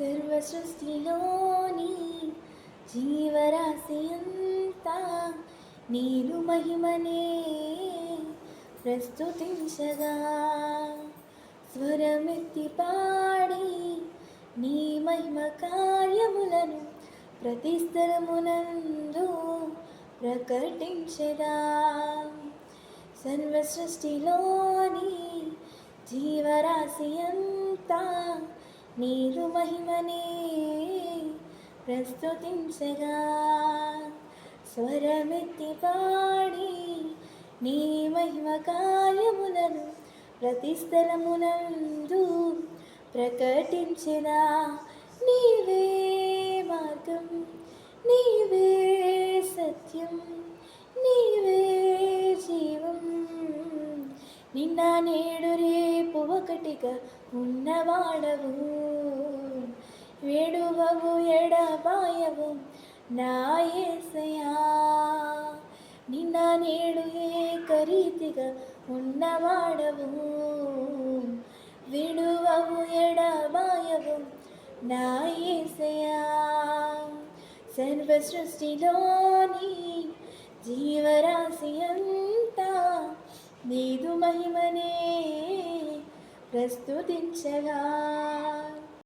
సర్వ సృష్టిలోని జీవరాశి అంతా నీరు మహిమనే ప్రస్తుతించగా, స్వరమెత్తి పాడి నీ మహిమ కార్యములను ప్రతి స్థలమునందు ప్రకటించెదా. సర్వ సృష్టిలోని జీవరాశి అంతా నీరు మహిమనే ప్రస్తుతించగా, స్వరమెత్తి పాడి నీ మహిమ కార్యములను ప్రతి స్థలమునందు ప్రకటించెదా. నీవే మార్గం, నీవే సత్యం, నీవే జీవం, నిన్న నేడు రేపు ఒకటిగా ఉన్నవాడవు, వేడువవు ఎడబాయవు నా యేసయ్యా. నిన్న నేడు ఏకరీతిగా ఉన్నవాడవు, విడువవు ఎడబాయవు నా యేసయ్యా. సర్వ సృష్టిలోని జీవరాశి అంతా నీదు మహిమనే ప్రస్తుతించగా.